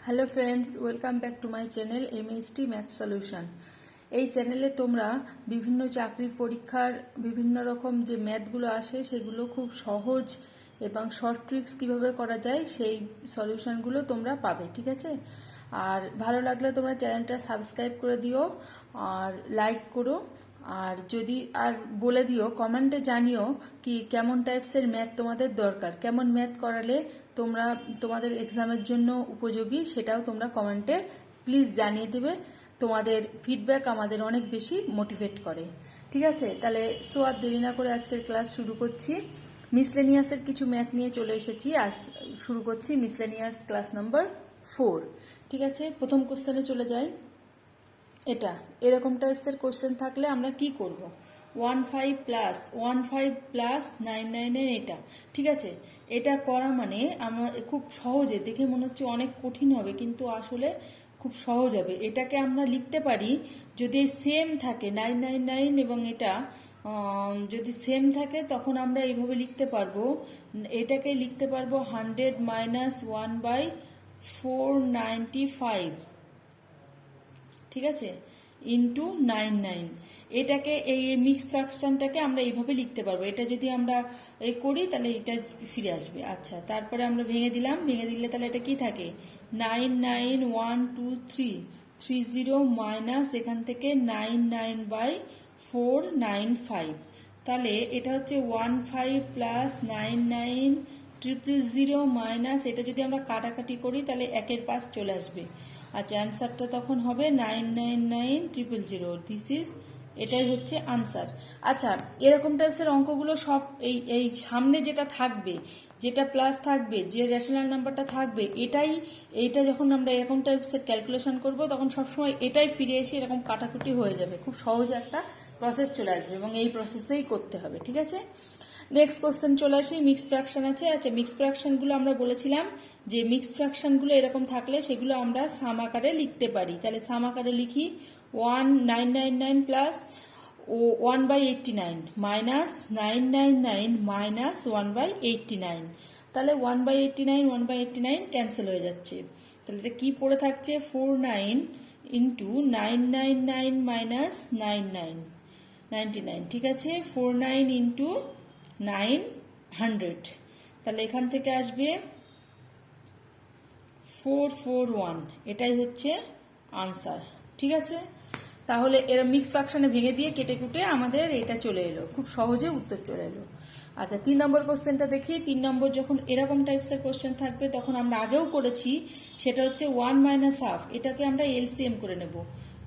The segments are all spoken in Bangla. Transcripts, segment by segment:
Hello friends, welcome back to my channel MHT math solution. এই চ্যানেলে তোমরা বিভিন্ন চাকরির পরীক্ষার বিভিন্ন রকম যে ম্যাথগুলো আসে সেগুলো খুব সহজ এবং শর্ট ট্রিক্স কীভাবে করা যায় সেই সলিউশনগুলো তোমরা পাবে, ঠিক আছে? আর ভালো লাগলে তোমরা চ্যানেলটা সাবস্ক্রাইব করে দিও আর লাইক করো। আর যদি আর বলে দিও, কমেন্টে জানিও কি কেমন টাইপসের ম্যাথ তোমাদের দরকার, কেমন ম্যাথ করালে তোমরা তোমাদের এক্সামের জন্য উপযোগী, সেটাও তোমরা কমেন্টে প্লিজ জানিয়ে দেবে। তোমাদের ফিডব্যাক আমাদের অনেক বেশি মোটিভেট করে, ঠিক আছে? তাহলে আর দেরি না করে আজকের ক্লাস শুরু করছি। মিসলেনিয়াসের কিছু ম্যাথ নিয়ে চলে এসেছি। আজ শুরু করছি মিসলেনিয়াস ক্লাস নাম্বার 4, ঠিক আছে? প্রথম কোশ্চেনে চলে যাই। এটা এরকম টাইপসের কোশ্চেন থাকলে আমরা কি করব? 15+999 এটা, ঠিক আছে? এটা করা মানে আমার খুব সহজে দেখে মনে হচ্ছে অনেক কঠিন হবে, কিন্তু আসলে খুব সহজ হবে। এটাকে আমরা লিখতে পারি, যদি সেম থাকে 999 এবং এটা যদি সেম থাকে তখন আমরা এইভাবে লিখতে পারবো। এটাকে লিখতে পারবো 100 - 1/495, ঠিক আছে, ইন্টু 99। এটাকে এই মিক্সড ফ্র্যাকশনটাকে আমরা এইভাবে লিখতে পারবো। এটা যদি আমরা এই করি তাহলে এটা ফিরে আসবে। আচ্ছা, তারপরে আমরা ভেঙে দিলাম, ভেঙে দিলে তাহলে এটা কি থাকে? 9912330 মাইনাস এখান থেকে 99/495, তাহলে এটা হচ্ছে 15+99,000 মাইনাস এটা যদি আমরা কাটাকাটি করি তাহলে 1/5 চলে আসবে। আচ্ছা, অ্যান্সারটা তখন হবে 999,000। এটাই হচ্ছে আনসার। আচ্ছা, এরকম টাইপসের অঙ্কগুলো সব এই সামনে যেটা থাকবে, যেটা প্লাস থাকবে, যে রেশনাল নাম্বারটা থাকবে, এইটা যখন আমরা এরকম টাইপসের ক্যালকুলেশন করব তখন সবসময় এটাই ফিরে এসে এরকম কাটাকুটি হয়ে যাবে। খুব সহজে একটা প্রসেস চলে আসবে এবং এই প্রসেসেই করতে হবে, ঠিক আছে? নেক্সট কোশ্চেন চলে আসি। মিক্সড ফ্র্যাকশন আছে। আচ্ছা, মিক্সড ফ্র্যাকশনগুলো আমরা বলেছিলাম যে মিক্সড ফ্র্যাকশনগুলো এরকম থাকলে সেগুলো আমরা সাম আকারে লিখতে পারি। তাহলে সাম আকারে লিখি 1999 প্লাস 1/89 মাইনাস 999 মাইনাস 1/89। তাহলে 1/89 ক্যান্সেল হয়ে যাচ্ছে। তাহলে এটা কি পড়ে থাকছে? 49 ইন্টু 999 মাইনাস 99, ঠিক আছে? 49 ইন্টু 900, তাহলে এখান থেকে আসবে 441। এটাই হচ্ছে আনসার, ঠিক আছে? তাহলে এরা মিক্স ফ্র্যাকশনে ভেঙে দিয়ে কেটে কুটে আমাদের এটা চলে এলো, খুব সহজে উত্তর চলে এলো। আচ্ছা, 3 নম্বর কোশ্চেনটা দেখি। 3 নম্বর যখন এরকম টাইপসের কোশ্চেন থাকবে তখন আমরা আগেও করেছি, সেটা হচ্ছে 1 - হাফ। এটাকে আমরা এলসিএম করে নেব।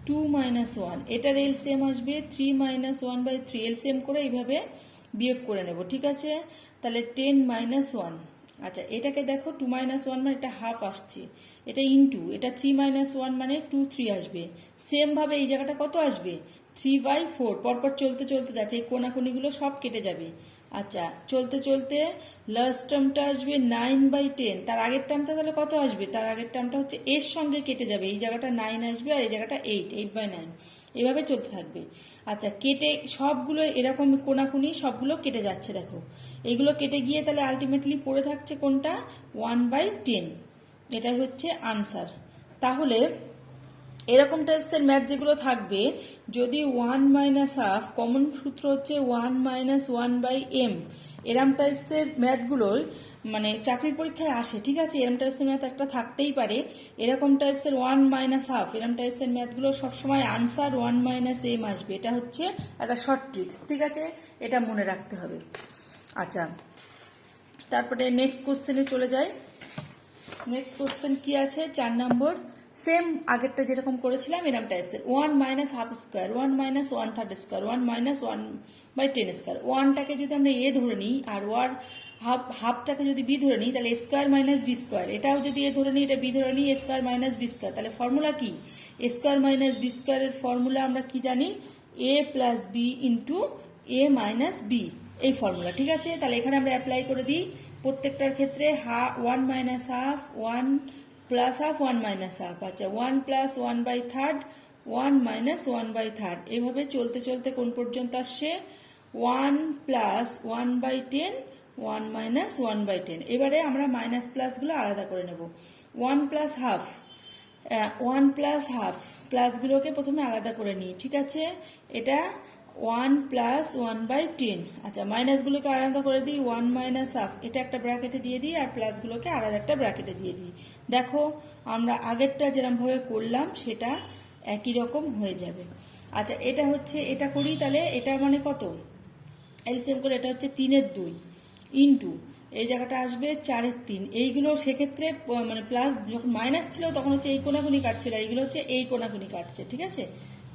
2 - 1, এটার এলসিএম আসবে 3 - 1/3। এলসিএম করে এইভাবে বিয়োগ করে নেব, ঠিক আছে? তাহলে 10 - 1। আচ্ছা, এটাকে দেখো 2 - 1 মানে এটা হাফ আসছে, এটা ইন্টু এটা 3 - 1 মানে 2 3 আসবে। সেম ভাবে এই জায়গাটা কত আসবে? 3/4। পরপর চলতে চলতে যাচ্ছে, এই কোনাকুনিগুলো সব কেটে যাবে। আচ্ছা, চলতে চলতে লাস্ট টার্মটা আসবে 9/10। তার আগের টার্মটা তাহলে কত আসবে? তার আগের টার্মটা হচ্ছে এর সঙ্গে কেটে যাবে, এই জায়গাটা 9 আসবে আর এই জায়গাটা 8/9। এভাবে চলতে থাকবে। আচ্ছা, কেটে সবগুলো এরকম কোনাকুনি সবগুলো কেটে যাচ্ছে, দেখো এইগুলো কেটে গিয়ে তাহলে আলটিমেটলি পড়ে থাকছে কোনটা? 1/10। এটাই হচ্ছে আনসার। তাহলে এরকম টাইপসের ম্যাথ যেগুলো থাকবে, যদি 1 - হাফ, কমন সূত্র হচ্ছে 1 - 1/m, এরম টাইপসের ম্যাথগুলোর মানে চাকরির পরীক্ষায় আসে, ঠিক আছে? এরম টাইপসের ম্যাথ একটা থাকতেই পারে। এরকম টাইপসের 1 - হাফ এরম টাইপসের ম্যাথগুলো সবসময় আনসার 1 - m আসবে। এটা হচ্ছে একটা শর্ট ট্রিক্স, ঠিক আছে? এটা মনে রাখতে হবে। আচ্ছা, তারপরে নেক্সট কোশ্চেনে চলে যাই। নেক্সট কোশ্চেন কি আছে? 4 নম্বর। সেম আগেরটা যেরকম করেছিলাম এরকম টাইপসের 1 - হাফ স্কোয়ার, 1 - 1/3 স্কোয়ার, 1 - 1/10 স্কোয়ার। ওয়ানটাকে যদি আমরা এ ধরে নিই আর হাফটাকে যদি বি ধরে নিই তাহলে স্কোয়ার মাইনাস বি স্কোয়ার। এটাও যদি এ ধরে নিই, এটা বি ধরে নিই, স্কোয়ার মাইনাস বি স্কোয়ার। তাহলে ফর্মুলা কি? স্কোয়ার মাইনাস বি স্কোয়ারের ফর্মুলা আমরা কি জানি? এ প্লাস বি ইন্টু এ মাইনাস বি, এই ফর্মুলা, ঠিক আছে? তাহলে এখানে আমরা অ্যাপ্লাই করে দিই প্রত্যেকটার ক্ষেত্রে 1 - হাফ, 1 + হাফ, 1 - হাফ। আচ্ছা, 1 + 1/3, 1 - 1/3। এভাবে চলতে চলতে কোন পর্যন্ত আসছে? 1 + 1/10, 1 - 1/10। এবারে আমরা মাইনাস প্লাসগুলো আলাদা করে নেব। 1 + হাফ 1 প্লাস হাফ, প্লাসগুলোকে প্রথমে আলাদা করে নিই, ঠিক আছে। এটা 1 প্লাস 1/10। আচ্ছা, মাইনাসগুলোকে আলাদা করে দিই, 1 মাইনাস হাফ, এটা একটা ব্র্যাকেটে দিয়ে দিই, আর প্লাসগুলোকে আলাদা একটা ব্র্যাকেটে দিয়ে দিই। দেখো আমরা আগেরটা যেরকমভাবে করলাম সেটা একই রকম হয়ে যাবে। আচ্ছা, এটা হচ্ছে, এটা করি, তাহলে এটা মানে কত, এলসিএম করে এটা হচ্ছে 3/2 ইন্টু এই জায়গাটা আসবে 4/3। এইগুলো সেক্ষেত্রে মানে প্লাস যখন মাইনাস ছিল তখন হচ্ছে এই কোনাকুনি কাটছিল, এইগুলো হচ্ছে এই কোনাকুনি কাটছে, ঠিক আছে।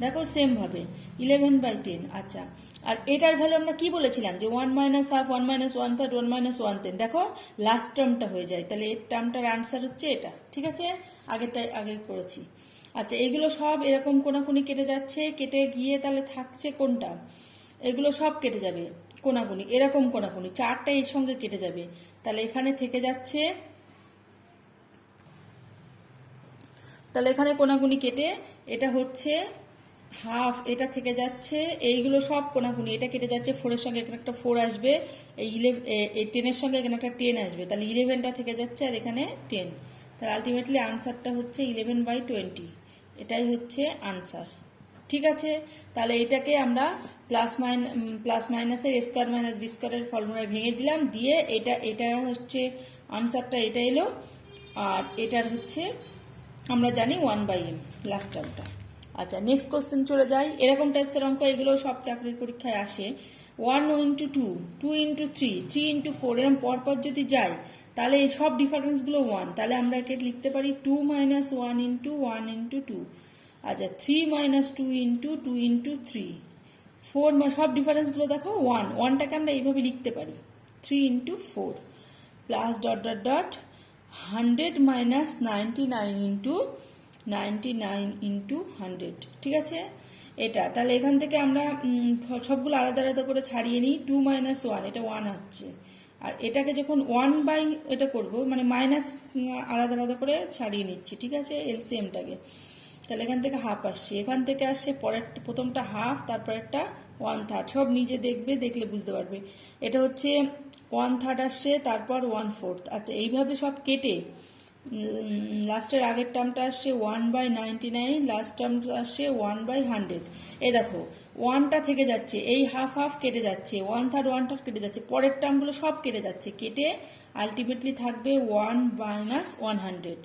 দেখো সেম ভাবে 11/10। আচ্ছা, আর এটার ভ্যালু আমরা কি বলেছিলাম যে 1 মাইনাস হাফ, 1 মাইনাস 1/3, 1 মাইনাস 1/10। দেখো লাস্ট টার্মটা হয়ে যায়, তাহলে এই টার্মটার আনসার হচ্ছে এটা, ঠিক আছে। আগেরটাই আগে করেছি। আচ্ছা, এগুলো সব এরকম কোনাকুনি কেটে যাচ্ছে, কেটে গিয়ে তাহলে থাকছে কোনটা, এগুলো সব কেটে যাবে কোনাকুনি, এরকম কোনাকুনি চারটা এর সঙ্গে কেটে যাবে, তাহলে এখানে থেকে যাচ্ছে, তাহলে এখানে কোনাকুনি কেটে এটা হচ্ছে হাফ, এটা থেকে যাচ্ছে, এইগুলো সব কোনাকুনি, এটা কেটে যাচ্ছে, 4-এর সঙ্গে এখানে একটা 4 আসবে, এই 10-এর সঙ্গে এখানে একটা 10 আসবে, তাহলে 11টা থেকে যাচ্ছে আর এখানে 10, তাহলে আলটিমেটলি আনসারটা হচ্ছে 11/20। এটাই হচ্ছে আনসার, ঠিক আছে। তাহলে এটাকে আমরা প্লাস মাইনাসের এ স্কোয়ার মাইনাস বি স্কোয়ারের ফর্মুলায় ভেঙে দিলাম, দিয়ে এটা হচ্ছে আনসারটা, এটা এলো। আর এটার হচ্ছে আমরা জানি 1/m লাস্ট টার্মটা। আচ্ছা, নেক্সট কোশ্চেন চলে যাই। এরকম টাইপসের অঙ্ক এগুলো সব চাকরির পরীক্ষায় আসে। 1 ইন্টু 2, 2 ইন্টু 3, 3 ইন্টু 4, এরকম পরপর যদি যায় তাহলে এই সব ডিফারেন্সগুলো 1, তাহলে আমরা একে লিখতে পারি 2 মাইনাস 1 ইন্টু 1 ইন্টু 2। আচ্ছা, 3 মাইনাস 2 ইন্টু 2 ইন্টু 3, 4, সব ডিফারেন্সগুলো দেখো 1, 1টাকে আমরা এইভাবে লিখতে পারি 3 into 4 plus dot dot dot 100 minus 99 into 99 into 100, ঠিক আছে। এটা তাহলে এখান থেকে আমরা সবগুলো আলাদা আলাদা করে ছাড়িয়ে নিই, 2 মাইনাস 1, এটা 1 হচ্ছে, আর এটাকে যখন 1 বাই এটা করব মানে মাইনাস আলাদা আলাদা করে ছাড়িয়ে নিচ্ছি, ঠিক আছে, এলসিএমটাকে। তাহলে এখান থেকে হাফ আসছে, এখান থেকে আসছে পরের প্রথমটা হাফ, তারপর একটা 1/3, সব নিজে দেখবে, দেখলে বুঝতে পারবে। এটা হচ্ছে 1/3 আসছে, তারপর 1/4। আচ্ছা, এইভাবে সব কেটে লাস্টের আগের টার্মটা আসছে 1/99, লাস্ট টার্মটা আসছে 1/100। এই দেখো 1টা থেকে যাচ্ছে, এই হাফ হাফ কেটে যাচ্ছে, 1/3 কেটে যাচ্ছে, পরের টার্মগুলো সব কেটে যাচ্ছে, কেটে আলটিমেটলি থাকবে 1 মাইনাস 100।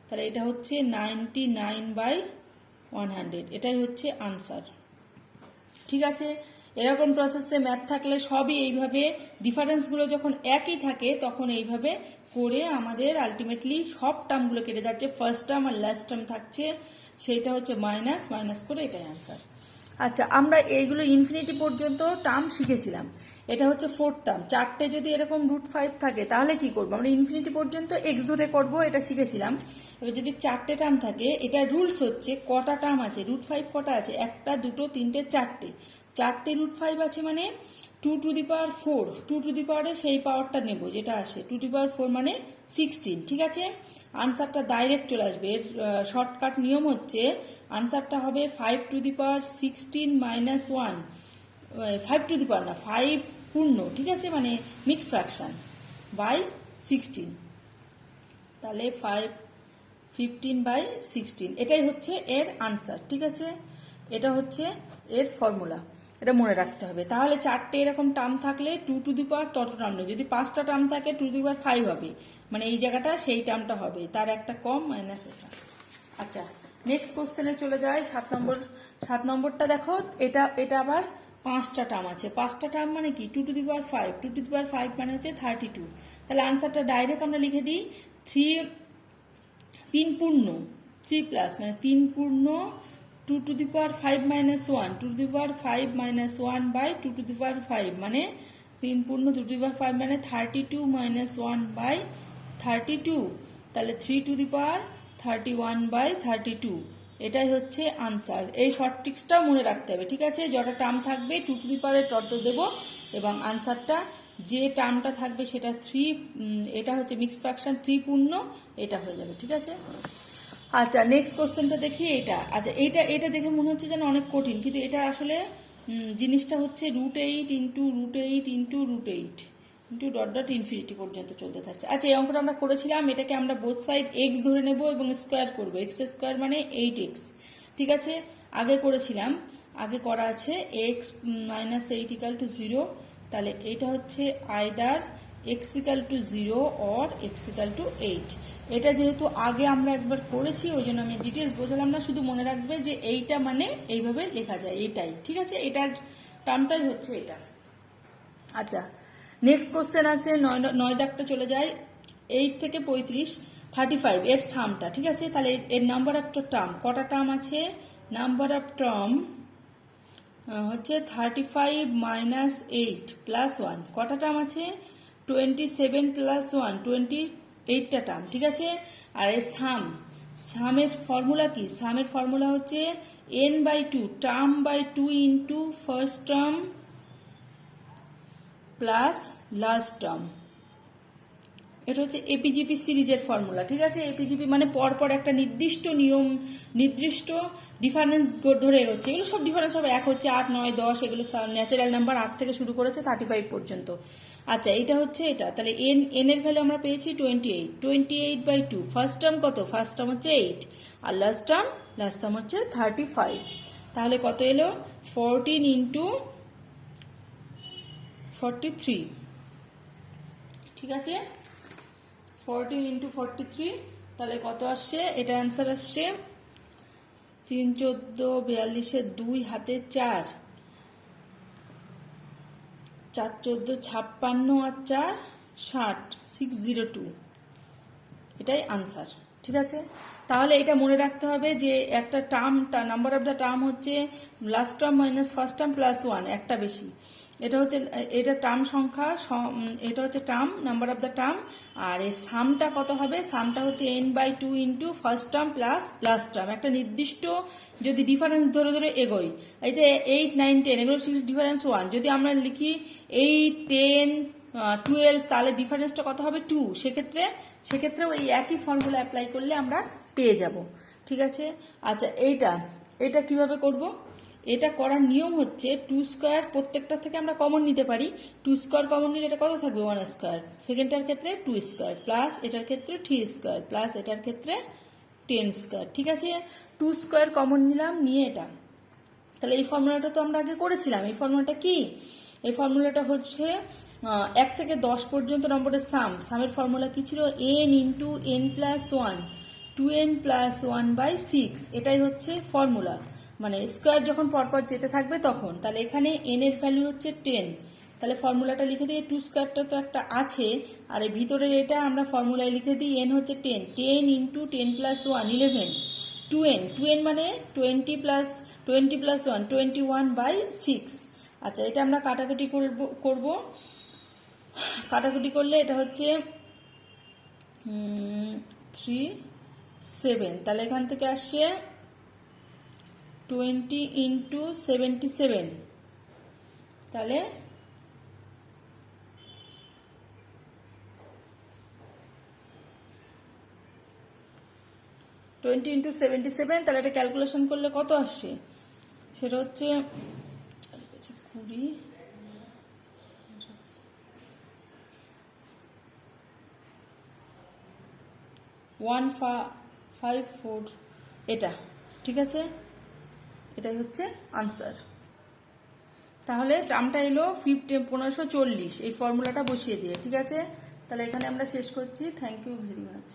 তাহলে এটা হচ্ছে 99/100, এটাই হচ্ছে আনসার, ঠিক আছে। এরকম প্রসেসে ম্যাথ থাকলে সবই এইভাবে, ডিফারেন্সগুলো যখন একই থাকে তখন এইভাবে করে আমাদের আলটিমেটলি সব টার্মগুলো কেটে যাচ্ছে, ফার্স্ট টার্ম আর লাস্ট টার্ম থাকছে, সেইটা হচ্ছে মাইনাস, মাইনাস করে এটাই আনসার। আচ্ছা, আমরা এইগুলো ইনফিনিটি পর্যন্ত টার্ম শিখেছিলাম, এটা হচ্ছে 4th টার্ম। চারটে যদি এরকম √5 থাকে তাহলে কি করবো, আমরা ইনফিনিটি পর্যন্ত এক্স ধরে করব, এটা শিখেছিলাম। এবার যদি চারটে টার্ম থাকে, এটা রুলস হচ্ছে কটা টার্ম আছে, √5 কটা আছে, 1টা 2টো 3টে 4টে, 4টে √5 আছে মানে 2 টু দি পাওয়ার 4, 2 টু দি পাওয়ারে সেই পাওয়ারটা নেব যেটা আসে, 2 টু দি পাওয়ার 4 মানে 16, ঠিক আছে। আনসারটা ডাইরেক্ট চলে আসবে, এর শর্টকাট নিয়ম হচ্ছে আনসারটা হবে 5 to the power 16 minus 1, 5 to the power না, 5 পূর্ণ, ঠিক আছে, মানে মিক্স ফ্র্যাকশন বাই 16, তাহলে 15/16, এটাই হচ্ছে এর আনসার, ঠিক আছে। এটা হচ্ছে এর ফর্মুলা, এটা মনে রাখতে হবে। তাহলে চারটে এরকম টার্ম থাকলে 2 টু দি পাওয়ার তত টার্ম নেই, যদি 5টা টার্ম থাকে 2 টু দি পাওয়ার 5 হবে, মানে এই জায়গাটা সেই টার্মটা হবে, তার একটা কম মাইনাস এটা। আচ্ছা, নেক্সট কোশ্চেনে চলে যায়, 7 নম্বরটা দেখো, এটা আবার 5টা টার্ম আছে, 5টা টার্ম মানে কি 2 to the power 5, 2 to the power 5 মানে হচ্ছে 32, তাহলে আনসারটা ডাইরেক্ট আমরা লিখে দিই 3 পূর্ণ 3 প্লাস মানে 3 পূর্ণ 2 to the power 5 minus 1, 2 to the power 5 minus 1 by 2 to the power 5, মানে 3 পূর্ণ 2 টু দি পাওয়ার 5 মানে 32 মাইনাস 1 বাই 32, তাহলে 3 টু দি পাওয়ার 31/32, এটাই হচ্ছে আনসার। এই শর্ট ট্রিক্সটা মনে রাখতে হবে, ঠিক আছে। যটা টার্ম থাকবে 2 টু দি পাওয়ারে তত দেবো, এবং আনসারটা যে টার্মটা থাকবে সেটা 3, এটা হচ্ছে মিক্স ফ্র্যাকশন 3 পূর্ণ, এটা হয়ে যাবে, ঠিক আছে। আচ্ছা, নেক্সট কোশ্চেনটা দেখি, এটা আচ্ছা এটা দেখে মনে হচ্ছে যেন অনেক কঠিন, কিন্তু এটা আসলে জিনিসটা হচ্ছে √8 into √8 into √8, into dot dot infinity পর্যন্ত চলতে থাকছে। আচ্ছা, এই অঙ্কটা আমরা করেছিলাম, এটাকে আমরা বোথ সাইড এক্স ধরে নেব এবং স্কোয়ার করবো। এক্স স্কোয়ার মানে 8x, ঠিক আছে। আগে করেছিলাম, আগে করা আছে এক্স মাইনাস 8 ইকাল টু 0। তাহলে এটা হচ্ছে either x equal to 0 or x equal to 8। এটা যেহেতু আগে আমরা একবার করেছি ওই জন্য আমি ডিটেলস বোঝালাম না, শুধু মনে রাখবে যে এইটা মানে এইভাবে লেখা যায়, এটাই, ঠিক আছে। এটার টার্মটাই হচ্ছে এটা। আচ্ছা, নেক্সট কোশ্চেন আছে 9 দাগটা চলে যায়। 8 থেকে 35, 35 এর সামটা, ঠিক আছে। তাহলে এর নাম্বার অফ টার্ম, কটা টার্ম আছে? নাম্বার অফ টার্ম হচ্ছে 35 মাইনাস 8 প্লাস 1, কটা টার্ম আছে? 27 প্লাস 1, 28টা টার্ম, ঠিক আছে। আর এই সামের ফর্মুলা কি? সামের ফর্মুলা হচ্ছে n/2 term by 2 into first term plus last term. এটা হচ্ছে এপিজিপি সিরিজের ফর্মুলা, ঠিক আছে। এপিজিপি মানে পরপর একটা নির্দিষ্ট নিয়ম, নির্দিষ্ট ডিফারেন্স ধরে এগোচ্ছে। এগুলো সব ডিফারেন্স হবে, 1 হচ্ছে 8, 9, 10, এগুলো ন্যাচারাল নাম্বার 8 থেকে শুরু করেছে 35 পর্যন্ত। আচ্ছা, এটা হচ্ছে এটা। তাহলে এন এর ভ্যালু আমরা পেয়েছি 28, 28/2। ফার্স্ট টার্ম কত? ফার্স্ট টার্ম হচ্ছে 8, আর লাস্ট টার্ম হচ্ছে 35। তাহলে কত এলো? 14 ইন্টু 43, ঠিক আছে। 14 ইন্টু 43, তাহলে কত আসছে? এটা অ্যান্সার আসছে 3, 14, 42, 2 হাতে 4, 4, 14, 56 আর 4, 60, 602, এটাই আনসার, ঠিক আছে। তাহলে এটা মনে রাখতে হবে যে একটা term, number of the term হচ্ছে last term minus first term plus 1, একটা বেশি। এটা টার্ম সংখ্যা, এটা হচ্ছে term, number of the term. আর এই সামটা কত হবে? সামটা হচ্ছে n/2 into first term plus last term. একটা নির্দিষ্ট যদি ডিফারেন্স ধরে ধরে এগোই, এই যে 8, 9, 10 এগুলো ডিফারেন্স 1। যদি আমরা লিখি 8, 10, 12, তাহলে ডিফারেন্সটা কত হবে? 2। সেক্ষেত্রে ওই একই ফর্মুলা অ্যাপ্লাই করলে আমরা পেয়ে যাব, ঠিক আছে। আচ্ছা, এটা কিভাবে করব? এটা করার নিয়ম হচ্ছে 2 স্কোয়ার, প্রত্যেকটা থেকে আমরা কমন নিতে পারি। 2 স্কোয়ার কমন নিলে এটা কত থাকবে? 1 স্কোয়ার। সেকেন্ডটার ক্ষেত্রে 2 স্কোয়ার, প্লাস এটার ক্ষেত্রে 3 স্কোয়ার, প্লাস এটার ক্ষেত্রে 10 স্কোয়ার, ঠিক আছে। 2 স্কোয়ার কমন নিলাম, নিয়ে এটা। তাহলে এই ফর্মুলাটা তো আমরা আগে করেছিলাম। এই ফর্মুলাটা কি? এই ফর্মুলাটা হচ্ছে 1 থেকে 10 পর্যন্ত নম্বরের সামের ফর্মুলা কি ছিল? n into n plus 1, 2n plus 1/6, এটাই হচ্ছে ফর্মুলা। মানে স্কোয়ার যখন পরপর যেতে থাকবে তখন। তাহলে এখানে n এর ভ্যালু হচ্ছে 10। তাহলে ফর্মুলাটা লিখে দিয়ে 2 স্কোয়ারটা তো একটা আছে, আর এই ভিতরের এটা আমরা ফর্মুলায় লিখে দিই n হচ্ছে 10, 10 ইন্টু 10 প্লাস 1, 11, 2n মানে 20 প্লাস 1, 21/6। আচ্ছা, এটা আমরা কাটাকুটি করব। কাটাকুটি করলে এটা হচ্ছে 3, 7। তাহলে এখান থেকে আসছে 20 ইন্টু 77, তাহলে 20 ইন্টু 77, তাহলে এটা ক্যালকুলেশন করলে কত আসছে? সেটা হচ্ছে 20, 154, এটা, ঠিক আছে। এটাই হচ্ছে আনসার। তাহলে টার্মটা এলো 1540, এই ফর্মুলাটা বসিয়ে দিয়ে, ঠিক আছে। তাহলে এখানে আমরা শেষ করছি। Thank you very much.